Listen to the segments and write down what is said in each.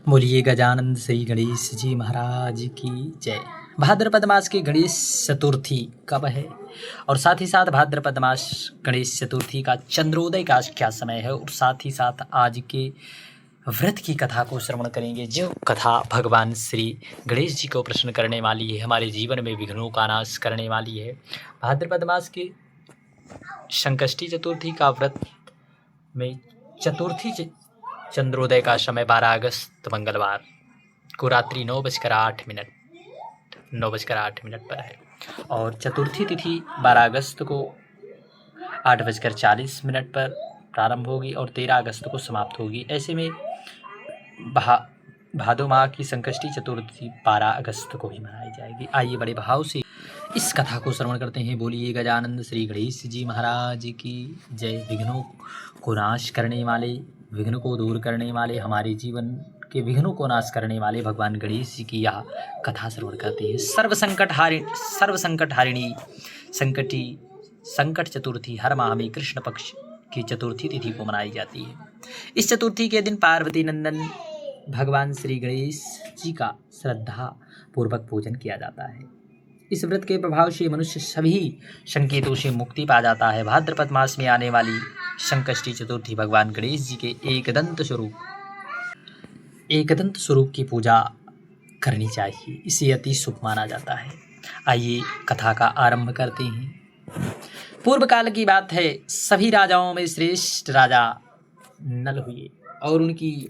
बोलिए गजानंद श्री गणेश जी महाराज की जय। भाद्रपद मास की गणेश चतुर्थी कब है और साथ ही साथ भाद्रपद मास गणेश चतुर्थी का चंद्रोदय का क्या समय है और साथ ही साथ आज के व्रत की कथा को श्रवण करेंगे, जो कथा भगवान श्री गणेश जी को प्रसन्न करने वाली है, हमारे जीवन में विघ्नों का नाश करने वाली है। भाद्रपद मास की संकष्टी चतुर्थी का व्रत में चतुर्थी चंद्रोदय का समय 12 अगस्त मंगलवार को रात्रि 9:08 पर है और चतुर्थी तिथि 12 अगस्त को 8:40 पर प्रारंभ होगी और 13 अगस्त को समाप्त होगी। ऐसे में भादो माह की संकष्टी चतुर्थी 12 अगस्त को ही मनाई जाएगी। आइए बड़े भाव से इस कथा को श्रवण करते हैं। बोलिए गजानंद श्री गणेश जी महाराज की जय। विघ्नों को नाश करने वाले, विघ्न को दूर करने वाले, हमारे जीवन के विघ्नों को नाश करने वाले भगवान गणेश जी की यह कथा श्रवण करते हैं। सर्व संकट हारिणी संकट चतुर्थी हर माह में कृष्ण पक्ष की चतुर्थी तिथि को मनाई जाती है। इस चतुर्थी के दिन पार्वती नंदन भगवान श्री गणेश जी का श्रद्धा पूर्वक पूजन किया जाता है। इस व्रत के प्रभाव से मनुष्य सभी संकेतों से मुक्ति पा जाता है। भाद्रपद मास में आने वाली संकष्टी चतुर्थी भगवान गणेश जी के एकदंत स्वरूप की पूजा करनी चाहिए, इसे अति शुभ माना जाता है। आइए कथा का आरंभ करते हैं। पूर्व काल की बात है, सभी राजाओं में श्रेष्ठ राजा नल हुए और उनकी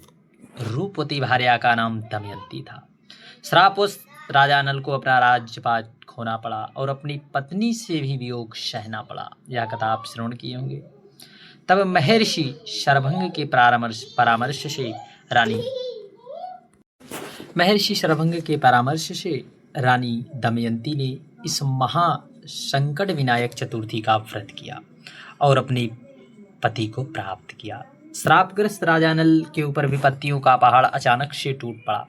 रूपवती भार्या का नाम दमयंती था। श्रापवश राजा नल को अपना राज्यपाट खोना पड़ा और अपनी पत्नी से भी वियोग सहना पड़ा। यह कथा आप श्रवण किए होंगे। तब महर्षि शरभंग के परामर्श से रानी दमयंती ने इस महासंकट विनायक चतुर्थी का व्रत किया और अपने पति को प्राप्त किया। श्रापग्रस्त राजा नल के ऊपर विपत्तियों का पहाड़ अचानक से टूट पड़ा।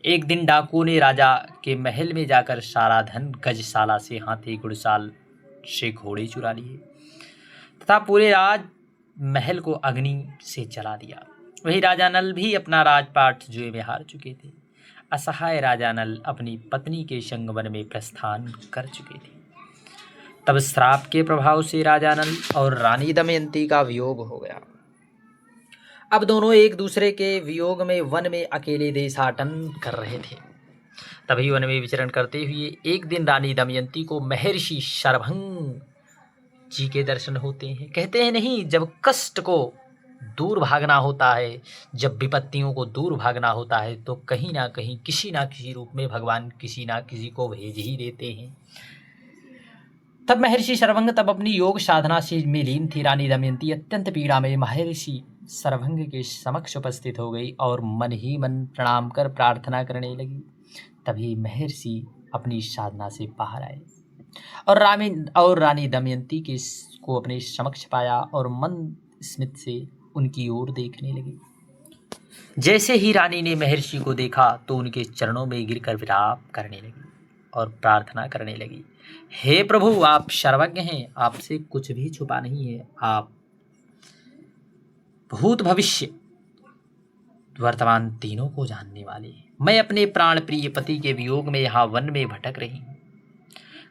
एक दिन डाकुओं ने राजा के महल में जाकर सारा धन, गजशाला से हाथी, घुड़साल से घोड़े चुरा लिए तथा पूरे राज महल को अग्नि से जला दिया। वही राजा नल भी अपना राजपाट जुए में हार चुके थे। असहाय राजा नल अपनी पत्नी के संग वन में प्रस्थान कर चुके थे। तब श्राप के प्रभाव से राजा नल और रानी दमयंती का वियोग हो गया। अब दोनों एक दूसरे के वियोग में वन में अकेले देशाटन कर रहे थे। तभी वन में विचरण करते हुए एक दिन रानी दमयंती को महर्षि शरभंग जी के दर्शन होते हैं। कहते हैं नहीं, जब कष्ट को दूर भागना होता है, जब विपत्तियों को दूर भागना होता है, तो कहीं ना कहीं किसी ना किसी रूप में भगवान किसी ना किसी को भेज ही देते हैं। तब महर्षि शरभंग अपनी योग साधना से में लीन थी। रानी दमयंती अत्यंत पीड़ा में महर्षि शरभंग के समक्ष उपस्थित हो गई और मन ही मन प्रणाम कर प्रार्थना करने लगी। तभी महर्षि अपनी साधना से बाहर आए और रानी दमयंती को अपने समक्ष पाया और मन स्मित से उनकी ओर देखने लगी। जैसे ही रानी ने महर्षि को देखा तो उनके चरणों में गिरकर विलाप करने लगी और प्रार्थना करने लगी, हे प्रभु, आप सर्वज्ञ हैं, आपसे कुछ भी छुपा नहीं है। आप भूत भविष्य वर्तमान तीनों को जानने वाले हैं। मैं अपने प्राण प्रिय पति के वियोग में यहाँ वन में भटक रही हूँ।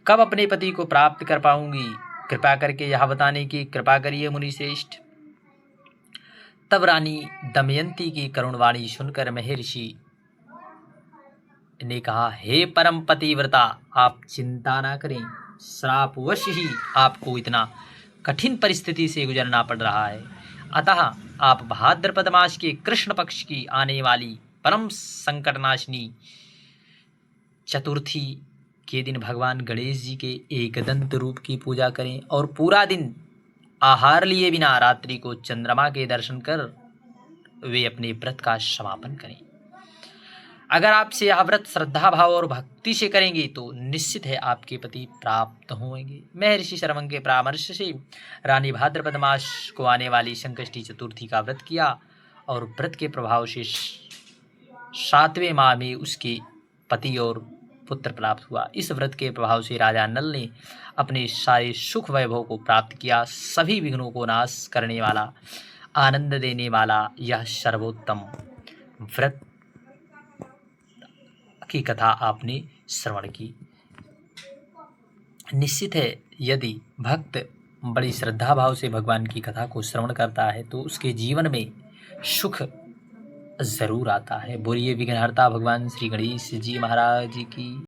कब अपने पति को प्राप्त कर पाऊंगी? कृपा करके यह बताने की कृपा करिए मुनि श्रेष्ठ। तब रानी दमयंती की करुणवाणी सुनकर महर्षि ने कहा, हे परम पतिव्रता, आप चिंता ना करें। श्रापवश ही आपको इतना कठिन परिस्थिति से गुजरना पड़ रहा है। अतः आप भाद्रपद मास के कृष्ण पक्ष की आने वाली परम संकटनाशिनी चतुर्थी के दिन भगवान गणेश जी के एकदंत रूप की पूजा करें और पूरा दिन आहार लिए बिना रात्रि को चंद्रमा के दर्शन कर वे अपने व्रत का समापन करें। अगर आपसे यह व्रत श्रद्धा भाव और भक्ति से करेंगे तो निश्चित है आपके पति प्राप्त होंगे। महर्षि शरभंग के परामर्श से रानी भाद्रपद मास को आने वाली संकष्टी चतुर्थी का व्रत किया और व्रत के प्रभाव से 7वें माह में उसके पति और पुत्र प्राप्त हुआ। इस व्रत के प्रभाव से राजा नल ने अपने सारे सुख वैभव को प्राप्त किया। सभी विघ्नों को नाश करने वाला, आनंद देने वाला यह सर्वोत्तम व्रत की कथा आपने श्रवण की। निश्चित है, यदि भक्त बड़ी श्रद्धा भाव से भगवान की कथा को श्रवण करता है तो उसके जीवन में सुख ज़रूर आता है। बोलिए विघ्नहर्ता भगवान श्री गणेश जी महाराज की।